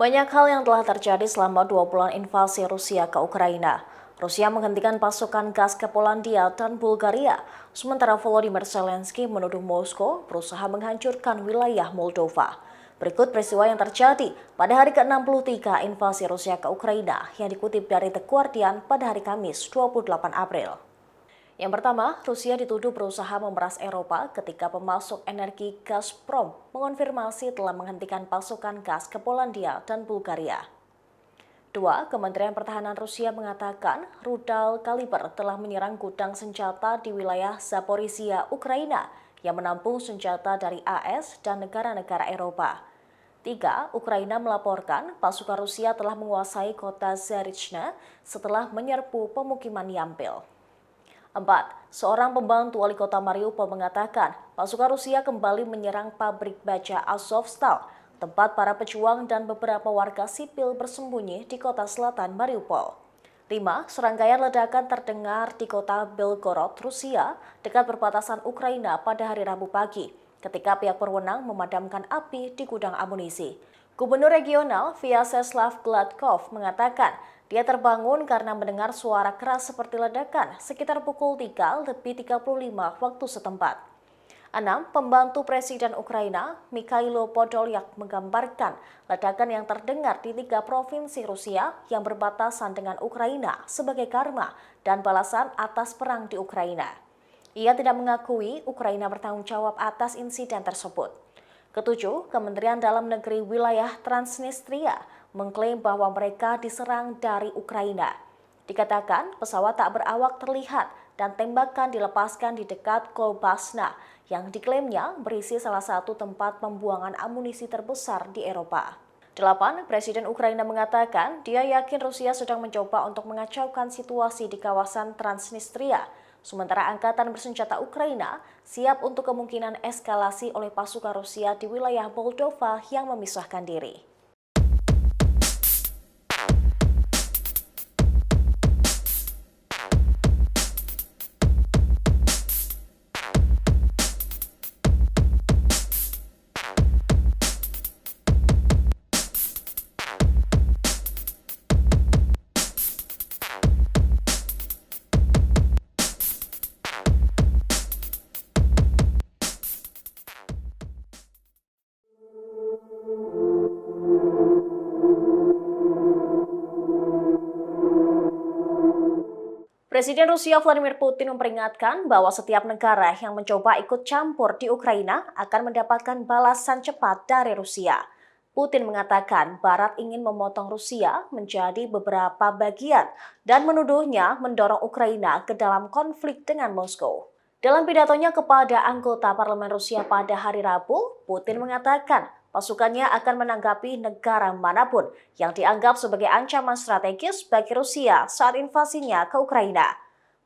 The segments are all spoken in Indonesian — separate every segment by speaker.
Speaker 1: Banyak hal yang telah terjadi selama 2 bulan invasi Rusia ke Ukraina. Rusia menghentikan pasokan gas ke Polandia dan Bulgaria, sementara Volodymyr Zelensky menuduh Moskow berusaha menghancurkan wilayah Moldova. Berikut peristiwa yang terjadi pada hari ke-63 invasi Rusia ke Ukraina yang dikutip dari The Guardian pada hari Kamis 28 April. Yang pertama, Rusia dituduh berusaha memeras Eropa ketika pemasok energi Gazprom mengonfirmasi telah menghentikan pasokan gas ke Polandia dan Bulgaria. Dua, Kementerian Pertahanan Rusia mengatakan rudal kaliber telah menyerang gudang senjata di wilayah Zaporizhia, Ukraina, yang menampung senjata dari AS dan negara-negara Eropa. Tiga, Ukraina melaporkan pasukan Rusia telah menguasai kota Zarizhzhia setelah menyerbu pemukiman Yampil. 4. Seorang pembantu wali kota Mariupol mengatakan pasukan Rusia kembali menyerang pabrik baja Azovstal, tempat para pejuang dan beberapa warga sipil bersembunyi di kota selatan Mariupol. 5. Serangkaian ledakan terdengar di kota Belgorod, Rusia, dekat perbatasan Ukraina pada hari Rabu pagi, ketika pihak berwenang memadamkan api di gudang amunisi. Gubernur regional Vyacheslav Gladkov mengatakan dia terbangun karena mendengar suara keras seperti ledakan sekitar pukul 3:35 waktu setempat. 6. Pembantu Presiden Ukraina, Mikhailo Podolyak menggambarkan ledakan yang terdengar di 3 provinsi Rusia yang berbatasan dengan Ukraina sebagai karma dan balasan atas perang di Ukraina. Ia tidak mengakui Ukraina bertanggung jawab atas insiden tersebut. Ketujuh, Kementerian Dalam Negeri wilayah Transnistria mengklaim bahwa mereka diserang dari Ukraina. Dikatakan pesawat tak berawak terlihat dan tembakan dilepaskan di dekat Kolbasna yang diklaimnya berisi salah satu tempat pembuangan amunisi terbesar di Eropa. 8. Presiden Ukraina mengatakan dia yakin Rusia sedang mencoba untuk mengacaukan situasi di kawasan Transnistria, sementara angkatan bersenjata Ukraina siap untuk kemungkinan eskalasi oleh pasukan Rusia di wilayah Moldova yang memisahkan diri. Presiden Rusia Vladimir Putin memperingatkan bahwa setiap negara yang mencoba ikut campur di Ukraina akan mendapatkan balasan cepat dari Rusia. Putin mengatakan Barat ingin memotong Rusia menjadi beberapa bagian dan menuduhnya mendorong Ukraina ke dalam konflik dengan Moskow. Dalam pidatonya kepada anggota parlemen Rusia pada hari Rabu, Putin mengatakan pasukannya akan menanggapi negara manapun yang dianggap sebagai ancaman strategis bagi Rusia saat invasinya ke Ukraina.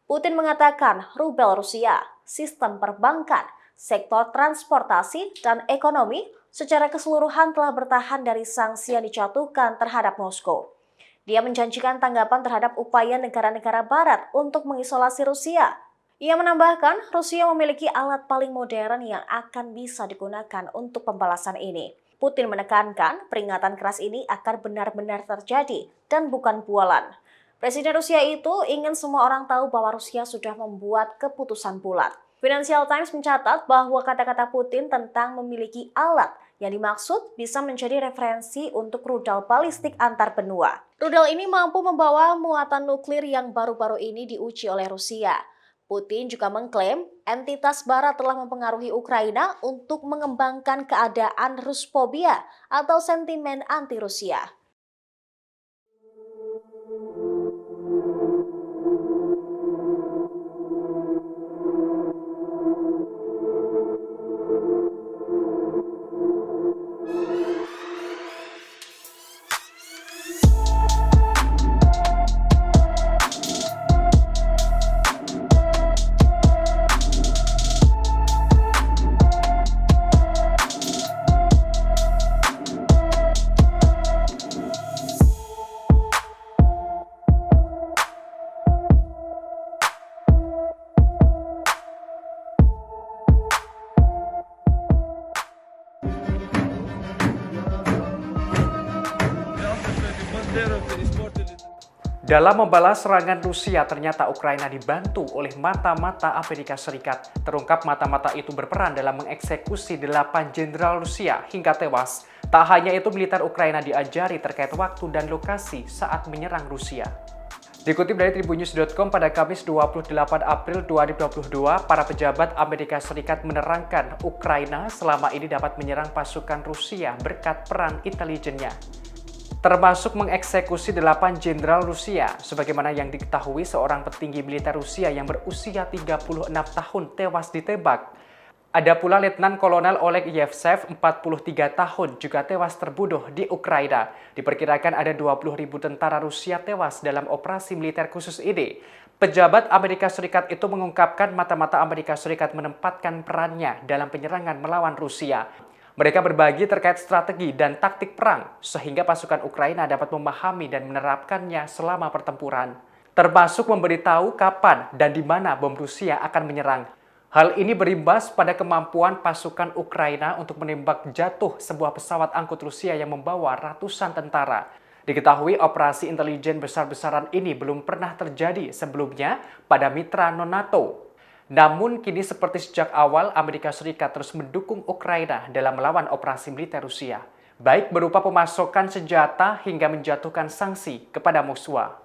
Speaker 1: Putin mengatakan rubel Rusia, sistem perbankan, sektor transportasi, dan ekonomi secara keseluruhan telah bertahan dari sanksi yang dijatuhkan terhadap Moskow. Dia menjanjikan tanggapan terhadap upaya negara-negara Barat untuk mengisolasi Rusia. Ia menambahkan, Rusia memiliki alat paling modern yang akan bisa digunakan untuk pembalasan ini. Putin menekankan peringatan keras ini akan benar-benar terjadi dan bukan bualan. Presiden Rusia itu ingin semua orang tahu bahwa Rusia sudah membuat keputusan bulat. Financial Times mencatat bahwa kata-kata Putin tentang memiliki alat yang dimaksud bisa menjadi referensi untuk rudal balistik antar benua. Rudal ini mampu membawa muatan nuklir yang baru-baru ini diuji oleh Rusia. Putin juga mengklaim entitas Barat telah mempengaruhi Ukraina untuk mengembangkan keadaan Rusfobia atau sentimen anti-Rusia.
Speaker 2: Dalam membalas serangan Rusia, ternyata Ukraina dibantu oleh mata-mata Amerika Serikat. Terungkap mata-mata itu berperan dalam mengeksekusi 8 jenderal Rusia hingga tewas. Tak hanya itu, militer Ukraina diajari terkait waktu dan lokasi saat menyerang Rusia. Dikutip dari tribunnews.com pada Kamis 28 April 2022, para pejabat Amerika Serikat menerangkan Ukraina selama ini dapat menyerang pasukan Rusia berkat peran intelijennya, termasuk mengeksekusi 8 jenderal Rusia. Sebagaimana yang diketahui, seorang petinggi militer Rusia yang berusia 36 tahun tewas ditembak. Ada pula Letnan Kolonel Oleg Yevsev, 43 tahun, juga tewas terbunuh di Ukraina. Diperkirakan ada 20.000 tentara Rusia tewas dalam operasi militer khusus ini. Pejabat Amerika Serikat itu mengungkapkan mata-mata Amerika Serikat menempatkan perannya dalam penyerangan melawan Rusia. Mereka berbagi terkait strategi dan taktik perang, sehingga pasukan Ukraina dapat memahami dan menerapkannya selama pertempuran, termasuk memberitahu kapan dan di mana bom Rusia akan menyerang. Hal ini berimbas pada kemampuan pasukan Ukraina untuk menembak jatuh sebuah pesawat angkut Rusia yang membawa ratusan tentara. Diketahui operasi intelijen besar-besaran ini belum pernah terjadi sebelumnya pada mitra non-NATO. Namun kini seperti sejak awal, Amerika Serikat terus mendukung Ukraina dalam melawan operasi militer Rusia, baik berupa pemasokan senjata hingga menjatuhkan sanksi kepada Moskwa.